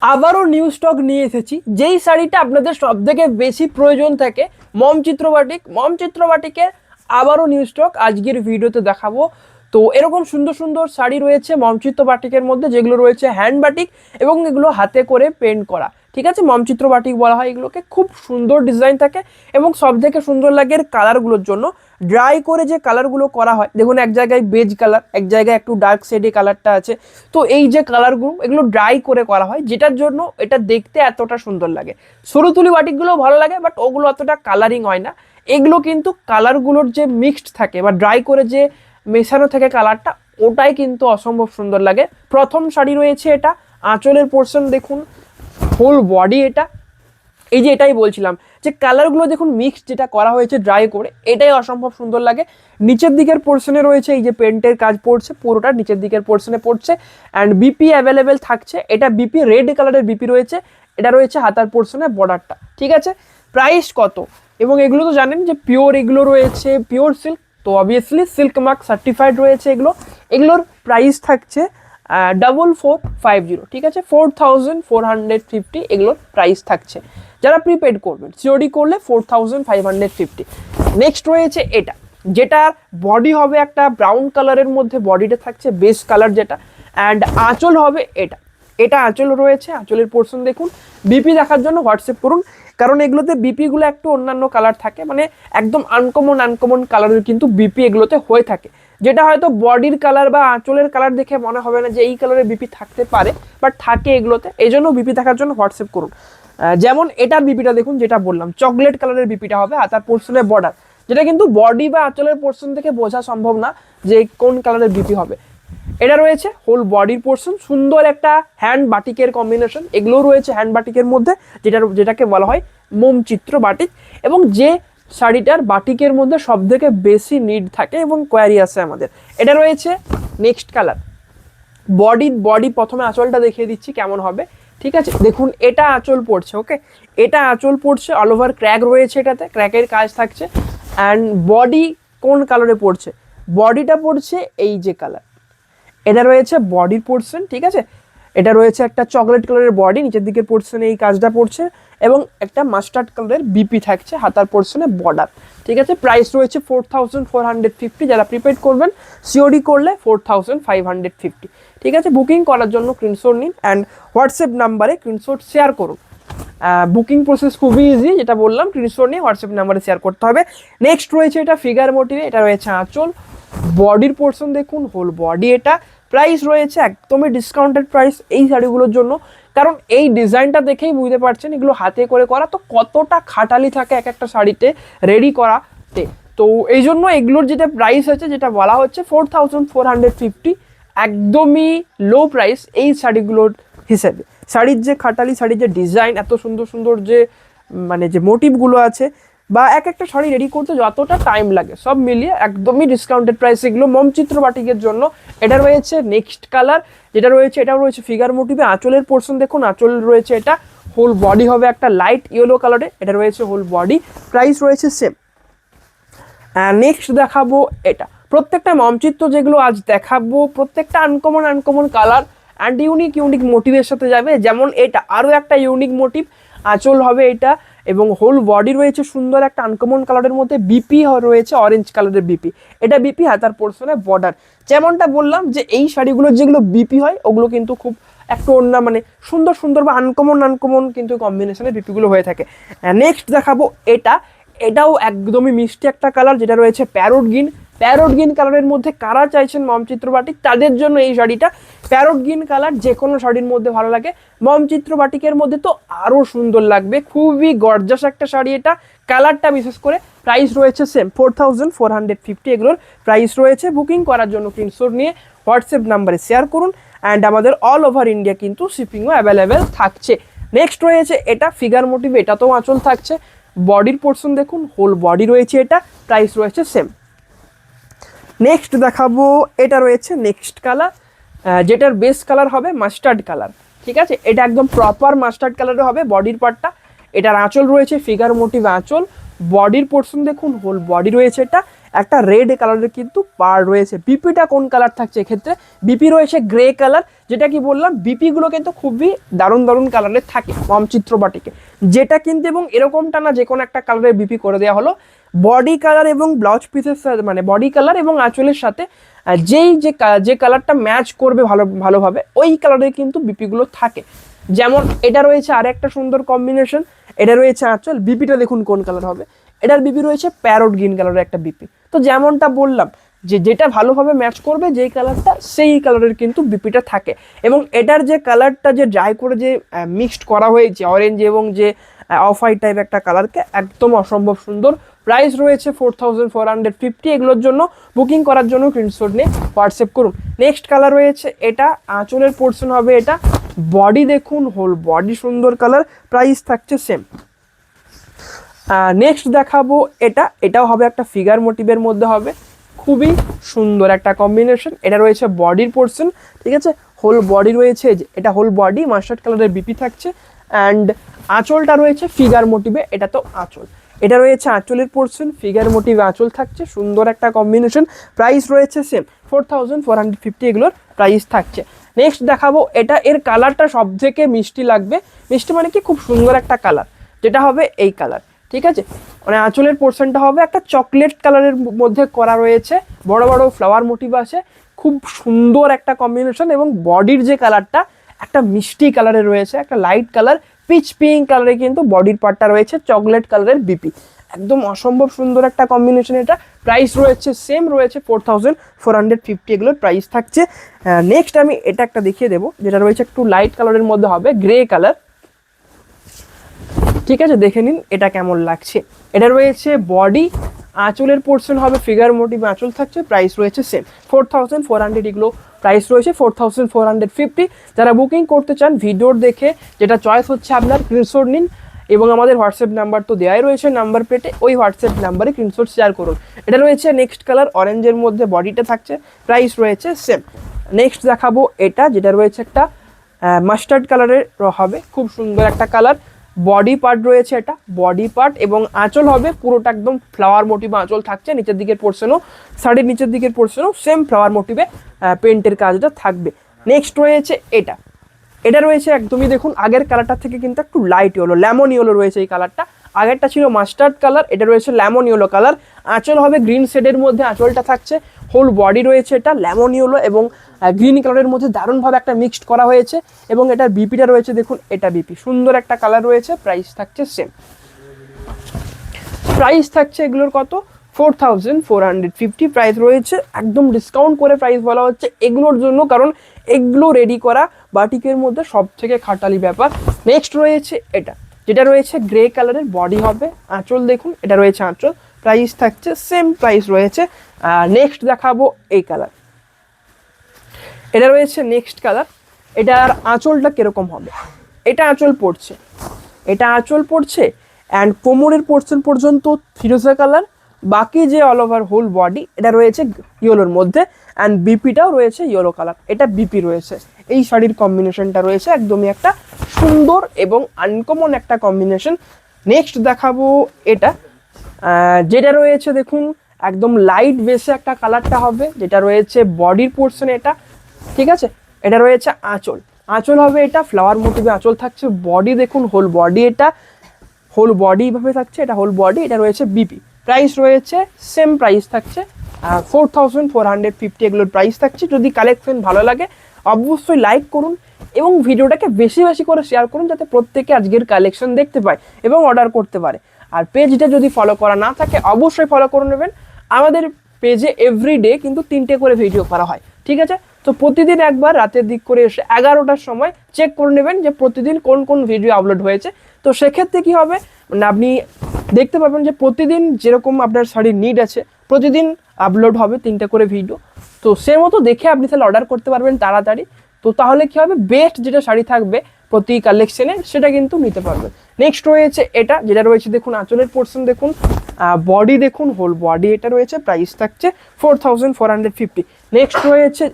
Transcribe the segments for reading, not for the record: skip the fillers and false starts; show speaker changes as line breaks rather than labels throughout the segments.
আবারও new stock নিয়ে এসেছি, যেই শাড়িটা আপনাদের সব থেকে বেশি প্রয়োজন থাকে, মম চিত্র বাটিকের আবারও নিউ স্টক আজকের ভিডিওতে দেখাবো। তো এরকম সুন্দর সুন্দর শাড়ি রয়েছে মমচিত্র বাটিকের মধ্যে, যেগুলো রয়েছে হ্যান্ড বাটিক এবং এগুলো হাতে করে পেন্ট করা। ঠিক আছে, মমচিত্র বাটিক বলা হয় এগুলোকে। খুব সুন্দর ডিজাইন থাকে এবং সব থেকে সুন্দর লাগে এর কালারগুলোর জন্য। ড্রাই করে যে কালারগুলো করা হয়, দেখুন এক জায়গায় বেজ কালার, এক জায়গায় একটু ডার্ক শেডে কালারটা আছে। তো এই যে কালারগুলো, এগুলো ড্রাই করে করা হয়, যেটার জন্য এটা দেখতে এতটা সুন্দর লাগে। সরু তুলি বাটিকগুলো ভালো লাগে, বাট ওগুলো অতটা কালারিং হয় না। এগুলো কিন্তু কালারগুলোর যে মিক্সড থাকে বা ড্রাই করে যে মেশানো থাকে কালারটা, ওটাই কিন্তু অসম্ভব সুন্দর লাগে। প্রথম শাড়ি রয়েছে এটা, আঁচলের পোর্শন দেখুন, ফুল বডি এটা। এই যে এটাই বলছিলাম যে কালারগুলো দেখুন মিক্স যেটা করা হয়েছে ড্রাই করে, এটাই অসম্ভব সুন্দর লাগে। নিচের দিকের পোর্শনে রয়েছে এই যে পেন্টের কাজ পড়ছে, পুরোটা নিচের দিকের পোর্শনে পড়ছে। অ্যান্ড বিপি অ্যাভেলেবেল থাকছে, এটা বিপি রেড কালারের বিপি রয়েছে। এটা রয়েছে হাতার পোর্শনে বর্ডারটা। ঠিক আছে, প্রাইস কত? এবং এগুলো তো জানেন যে পিওর, এগুলো রয়েছে পিওর সিল্ক, তো অবভিয়াসলি সিল্ক মার্ক সার্টিফাইড রয়েছে এগুলো। এগুলোর প্রাইস থাকছে 4450। ঠিক আছে, 4450 এগুলোর প্রাইস থাকছে। যারা প্রিপেড করবেন, সিওডি করলে 4550। নেক্সট রয়েছে এটা, যেটার বডি হবে একটা ব্রাউন কালারের মধ্যে, বডিটা থাকছে বেস কালার যেটা। অ্যান্ড আঁচল হবে এটা, এটা আঁচল রয়েছে। আঁচলের পোর্শন দেখুন। বিপি দেখার জন্য হোয়াটসঅ্যাপ করুন, কারণ এগুলোতে বিপিগুলো একটু অন্যান্য কালার থাকে, মানে একদম আনকমন কালারের কিন্তু বিপি এগুলোতে হয়ে থাকে, যেটা হয়তো বডির কালার বা আঁচলের কালার দেখে মনে হবে না যে এই কালারের বিপি থাকতে পারে, বাট থাকে এগুলোতে। এই জন্য বিপি দেখার জন্য হোয়াটসঅ্যাপ করুন। যেমন এটার বিপিটা দেখুন, যেটা বললাম চকলেট কালারের বিপিটা হবে হাতার পোর্শনের বর্ডার, যেটা কিন্তু বডি বা আঁচলের পোর্শন থেকে বোঝা সম্ভব না যে কোন কালারের বিপি হবে। এটা রয়েছে হোল বডির পোর্শন, সুন্দর একটা হ্যান্ড বাটিকের কম্বিনেশন। এগুলো রয়েছে হ্যান্ড বাটিকের মধ্যে, যেটাকে বলা হয় মোমচিত্র বাটিক। এবং যে শাড়িটার বাটিকের মধ্যে সব থেকে বেশি নিড থাকে এবং কোয়ারি আছে আমাদের, এটা রয়েছে নেক্সট কালার। বডি প্রথমে আঁচলটা দেখিয়ে দিচ্ছি কেমন হবে। ঠিক আছে, দেখুন এটা আঁচল পড়ছে। ওকে, এটা আঁচল পড়ছে, অল ওভার ক্র্যাক রয়েছে, এটাতে ক্র্যাকের কাজ থাকছে। অ্যান্ড বডি কোন কালারে পড়ছে? বডিটা পড়ছে এই যে কালার, এটা রয়েছে বডির পোর্শন। ঠিক আছে, এটা রয়েছে একটা চকলেট কালারের বডি, নিচের দিকের পোর্শনে এই কাজটা পড়ছে, এবং একটা মাস্টার্ড কালারের বিপি থাকছে হাতার পোর্শনে বর্ডার। ঠিক আছে, প্রাইস রয়েছে 4450। যারা প্রিপেড করবেন, সিওডি করলে 4550। ঠিক আছে, বুকিং করার জন্য স্ক্রিনশট নিন অ্যান্ড হোয়াটসঅ্যাপ নাম্বারে স্ক্রিনশট শেয়ার করুন। বুকিং প্রসেস খুবই ইজি, যেটা বললাম স্ক্রিনশট নিয়ে হোয়াটসঅ্যাপ নাম্বারে শেয়ার করতে হবে। নেক্সট রয়েছে এটা ফিগার মোটিভে, এটা রয়েছে আঁচল, বডির পোর্শন দেখুন, হোল বডি এটা। প্রাইস রয়েছে একদমই ডিসকাউন্টেড প্রাইস এই শাড়িগুলোর জন্য, কারণ এই ডিজাইনটা দেখেই বুঝতে পারছেন এগুলো হাতে করে করা, তো কতটা খাটালি থাকে এক একটা শাড়িতে রেডি করাতে। তো এই জন্য এগুলোর যেটা প্রাইস আছে, যেটা বলা হচ্ছে 4450, একদমই লো প্রাইস এই শাড়িগুলোর হিসেবে। শাড়ির যে খাটালি, শাড়ির যে ডিজাইন, এত সুন্দর সুন্দর যে মানে যে মোটিভগুলো আছে, বা এক একটা শাড়ি রেডি করতে যতটা টাইম লাগে, সব মিলিয়ে একদমই ডিসকাউন্টেড প্রাইস এগুলো মমচিত্র বাটিকের জন্য। এটা রয়েছে নেক্সট কালার, যেটা রয়েছে এটাও রয়েছে ফিগার মোটিভে। আঁচলের পোর্শন দেখুন, আঁচল রয়েছে এটা, হোল বডি হবে একটা লাইট ইয়েলো কালারে, এটা রয়েছে হোল বডি। প্রাইস রয়েছে সেম। নেক্সট দেখাবো এটা। প্রত্যেকটা মমচিত্র যেগুলো আজ দেখাবো, প্রত্যেকটা আনকমন কালার অ্যান্ড ইউনিক মোটিভের সাথে যাবে। যেমন এটা আরও একটা ইউনিক মোটিভ, আঁচল হবে এটা, এবং হোল বডি রয়েছে সুন্দর একটা আনকমন কালারের মধ্যে। বিপি রয়েছে অরেঞ্জ কালারের বিপি, এটা বিপি হাতার পোর্শনে বর্ডার। যেমনটা বললাম যে এই শাড়িগুলোর যেগুলো বিপি হয়, ওগুলো কিন্তু খুব একটু অন্য মানে সুন্দর বা আনকমন কিন্তু কম্বিনেশনের বিপিগুলো হয়ে থাকে। নেক্সট দেখাবো এটা, এটাও একদমই মিষ্টি একটা কালার, যেটা রয়েছে প্যারোট গ্রিন কালারের মধ্যে। কারা চাইছেন মমচিত্র বাটিক, তাদের জন্য এই শাড়িটা। প্যারোট গ্রিন কালার যে কোনো শাড়ির মধ্যে ভালো লাগে, মমচিত্র বাটিকের মধ্যে তো আরও সুন্দর লাগবে। খুবই গর্জাস একটা শাড়ি এটা, কালারটা বিশেষ করে। প্রাইস রয়েছে সেম 4450 এগুলোর প্রাইস রয়েছে। বুকিং করার জন্য স্ক্রিনশট নিয়ে হোয়াটসঅ্যাপ নাম্বারে শেয়ার করুন অ্যান্ড আমাদের অল ওভার ইন্ডিয়া কিন্তু শিপিংও অ্যাভেলেবেল থাকছে। নেক্সট রয়েছে এটা ফিগার মোটিভ, এটাতেও আঁচল থাকছে, বডির পোর্শন দেখুন, হোল বডি রয়েছে এটা। প্রাইস রয়েছে সেম। নেক্সট দেখাবো, এটা রয়েছে নেক্সট কালার, যেটার বেস কালার হবে মাস্টার্ড কালার। ঠিক আছে, এটা একদম প্রপার মাস্টার্ড কালারে হবে বডির পার্টটা। এটার আঁচল রয়েছে ফিগার মোটিভ আঁচল, বডির পোর্শন দেখুন, হোল বডি রয়েছে এটা। একটা রেড কালারের কিন্তু পাড় রয়েছে। বিপিটা কোন কালার থাকছে এক্ষেত্রে? বিপি রয়েছে গ্রে কালার, যেটা কি বললাম বিপিগুলো কিন্তু খুবই দারুণ দারুণ কালারের থাকে মম চিত্র বাটিকে, যেটা কিন্তু এবং এরকমটা না যে কোনো একটা কালারের বিপি করে দেওয়া হলো। বডি কালার এবং ব্লাউজ পিসের সাথে মানে বডি কালার এবং আঁচলের সাথে যে কালারটা ম্যাচ করবে ভালোভাবে ওই কালারের কিন্তু বিপিগুলো থাকে। যেমন এটা রয়েছে আর একটা সুন্দর কম্বিনেশন, এটা রয়েছে আঁচল, বিপিটা দেখুন কোন কালার হবে, এটার বিপি রয়েছে প্যারট গ্রিন কালারের একটা বিপি। তো যেমনটা বললাম যে যেটা ভালোভাবে ম্যাচ করবে যেই কালারটা সেই কালারের কিন্তু বিপিটা থাকে। এবং এটার যে কালারটা যে ড্রাই করে যে মিক্সড করা হয়েছে অরেঞ্জ এবং যে অফ হোয়াইট টাইপ একটা কালারকে, একদম অসম্ভব সুন্দর। প্রাইস রয়েছে 4450। এগুলোর জন্য বুকিং করার জন্য স্ক্রিনশট নিয়ে হোয়াটসঅ্যাপ করুন। নেক্সট কালার রয়েছে এটা, আঁচলের পোর্শন হবে এটা, বডি দেখুন হোল বডি সুন্দর কালার, প্রাইস থাকছে সেম। নেক্সট দেখাবো এটাও হবে একটা ফিগার মোটিভের মধ্যে হবে, খুবই সুন্দর একটা কম্বিনেশন। এটা রয়েছে বডির পোর্শন, ঠিক আছে, হোল বডি রয়েছে, এটা হোল বডি মাস্টার্ড কালারের বিপি থাকছে। অ্যান্ড আঁচলটা রয়েছে ফিগার মোটিভে, এটা তো আঁচল, এটা রয়েছে আঁচলের পোর্শন, ফিগার মোটিভে আঁচল থাকছে, সুন্দর একটা কম্বিনেশন। প্রাইস রয়েছে সেম 4450 এগুলোর প্রাইস থাকছে। নেক্সট দেখাবো এটা, এর কালারটা সব থেকে মিষ্টি লাগবে, মিষ্টি মানে কি খুব সুন্দর একটা কালার, যেটা হবে এই কালার, ঠিক আছে, মানে আঁচলের পোর্শনটা হবে একটা চকলেট কালারের মধ্যে করা রয়েছে, বড় বড় ফ্লাওয়ার মোটিভ আছে, খুব সুন্দর একটা কম্বিনেশন। এবং বডির যে কালারটা একটা মিষ্টি কালারের রয়েছে, একটা লাইট কালার পিচ পিঙ্ক কালারে কিন্তু বডির পার্টটা রয়েছে চকলেট কালারের বিপি, একদম অসম্ভব সুন্দর একটা কম্বিনেশন। এটা প্রাইস রয়েছে সেম রয়েছে 4450 এগুলোর প্রাইস থাকছে। নেক্সট আমি এটা একটা দেখিয়ে দেবো, যেটা রয়েছে একটু লাইট কালারের মধ্যে হবে, গ্রে কালার, ঠিক আছে, দেখে নিন এটা কেমন লাগছে। এটা রয়েছে বডি, আঁচলের পোর্শন হবে ফিগার মোটিভ আঁচল থাকছে, প্রাইস রয়েছে সেম 4400 এগুলো প্রাইস রয়েছে 4450। যারা বুকিং করতে চান ভিডিওর দেখে যেটা চয়েস হচ্ছে আপনার স্ক্রিনশট নিন, এবং আমাদের হোয়াটসঅ্যাপ নাম্বার তো দেওয়াই রয়েছে নাম্বার প্লেটে, ওই হোয়াটসঅ্যাপ নাম্বারে স্ক্রিনশট শেয়ার করুন। এটা রয়েছে নেক্সট কালার অরেঞ্জের মধ্যে বডিটা থাকছে, প্রাইস রয়েছে সেম। নেক্সট দেখাবো এটা, যেটা রয়েছে একটা মাস্টার্ড কালারের হবে, খুব সুন্দর একটা কালার, বডি পার্ট রয়েছে, এটা বডি পার্ট এবং আঁচল হবে পুরোটা একদম ফ্লাওয়ার মোটিভে আঁচল থাকছে, নিচের দিকের পোর্শনও শাড়ির নিচের দিকের পোর্শনও সেম ফ্লাওয়ার মোটিভে পেন্টের কাজটা থাকবে। নেক্সট রয়েছে এটা রয়েছে একদমই দেখুন আগের কালারটা থেকে কিন্তু একটু লাইট ইয়েলো, লেমন ইয়েলো রয়েছে এই কালারটা, আগেরটা ছিল মাস্টার্ড কালার, এটা রয়েছে লেমন ইয়েলো কালার। আঁচল হবে গ্রিন শেডের মধ্যে আঁচলটা থাকছে, হোল বডি রয়েছে এটা লেমন ইয়েলো এবং গ্রিন কালারের মধ্যে দারুণভাবে একটা মিক্সড করা হয়েছে। এবং এটার বিপিটা রয়েছে দেখুন, এটা বিপি সুন্দর একটা কালার রয়েছে, প্রাইস থাকছে সেম। প্রাইস থাকছে এগুলোর কত, 4450 প্রাইস রয়েছে, একদম ডিসকাউন্ট করে প্রাইস বলা হচ্ছে এগুলোর জন্য, কারণ এগুলো রেডি করা বাটিকের মধ্যে সব থেকে খাটালি ব্যাপার। নেক্সট রয়েছে এটা, যেটা রয়েছে গ্রে কালারের বডি হবে, আঁচল দেখুন এটা রয়েছে আঁচল, প্রাইস থাকছে সেম প্রাইস রয়েছে। নেক্সট দেখাবো এই কালার, এটা রয়েছে নেক্সট কালার, এটার আঁচলটা কিরকম হবে, এটা আঁচল পড়ছে, এটা আঁচল পড়ছে অ্যান্ড কোমরের পোর্শন পর্যন্ত ফিরোজা কালার, বাকি যে অল ওভার হোল বডি এটা রয়েছে ইয়েলোর মধ্যে অ্যান্ড বিপিটাও রয়েছে ইয়েলো কালার, এটা বিপি রয়েছে। এই শাড়ির কম্বিনেশনটা রয়েছে একদমই একটা সুন্দর এবং আনকমন একটা কম্বিনেশন। নেক্সট দেখাবো এটা, যেটা রয়েছে দেখুন একদম লাইট বেসে একটা কালারটা হবে, যেটা রয়েছে বডির পোর্শন এটা, ঠিক আছে, এটা রয়েছে আঁচল হবে এটা ফ্লাওয়ার মোটিভে আঁচল থাকছে, বডি দেখুন হোল বডি, এটা হোল বডি ভাবে থাকছে, এটা হোল বডি, এটা রয়েছে বিপি, প্রাইস রয়েছে সেম প্রাইস থাকছে 4450 এগুলোর প্রাইস থাকছে। যদি কালেকশন ভালো লাগে অবশ্যই লাইক করুন এবং ভিডিওটাকে বেশি বেশি করে শেয়ার করুন, যাতে প্রত্যেকে আজকের কালেকশন দেখতে পায় এবং অর্ডার করতে পারে। আর পেজটা যদি ফলো করা না থাকে অবশ্যই ফলো করে নেবেন, আমাদের পেজে এভরিডে কিন্তু 3টে করে ভিডিও করা হয়, ঠিক আছে, তো প্রতিদিন একবার রাতের দিক করে এসে 11টার সময় চেক করে নেবেন যে প্রতিদিন কোন কোন ভিডিও আপলোড হয়েছে। তো সেক্ষেত্রে কি হবে, মানে আপনি দেখতে পাবেন যে প্রতিদিন যেরকম আপনার শাড়ির নিড আছে প্রতিদিন আপলোড হবে 3টে করে ভিডিও, তো সে মতো দেখে আপনি তাহলে অর্ডার করতে পারবেন তাড়াতাড়ি। তো তাহলে কি হবে, বেস্ট যেটা শাড়ি থাকবে প্রতি কালেকশনে সেটা কিন্তু নিতে পারবেন। নেক্সট রয়েছে এটা, যেটা রয়েছে দেখুন আঁচলের পোর্শন দেখুন, বডি দেখুন হোল বডি এটা রয়েছে, প্রাইস থাকছে 4450। নেক্সট রয়েছে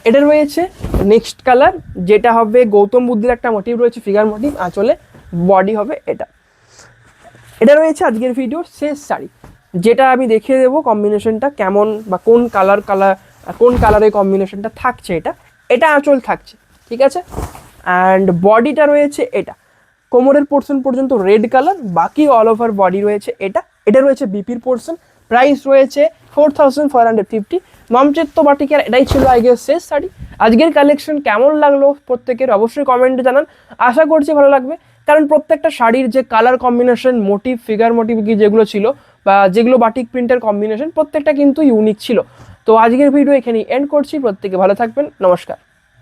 এটা রয়েছে নেক্সট কালার, যেটা হবে গৌতম বুদ্ধের একটা মোটিভ রয়েছে ফিগার মোটিভ আঁচলে, বডি হবে এটা, এটা রয়েছে আজকের ভিডিওর শেষ শাড়ি, যেটা আমি দেখিয়ে দেবো কম্বিনেশনটা কেমন বা কোন কালারে কম্বিনেশনটা থাকছে। এটা আঁচল থাকছে, ঠিক আছে। অ্যান্ড বডিটা রয়েছে এটা, কোমরের পোর্শন পর্যন্ত রেড কালার, বাকি অল ওভার বডি রয়েছে এটা রয়েছে বিপির পোর্শন। প্রাইস রয়েছে 4450। মমচিত্র বাটিকের এটাই ছিল আজকের শেষ শাড়ি। আজকের কালেকশন কেমন লাগলো প্রত্যেকের অবশ্যই কমেন্টে জানান, আশা করছি ভালো লাগবে। কারণ প্রত্যেকটা শাড়ির যে colour combination, motif, figure motif কি যেগুলো ছিল বা যেগুলো বাটিক প্রিন্টের কম্বিনেশন, প্রত্যেকটা কিন্তু ইউনিক ছিল। তো আজকের ভিডিও এখানেই এন্ড করছি, প্রত্যেকে ভালো থাকবেন, নমস্কার।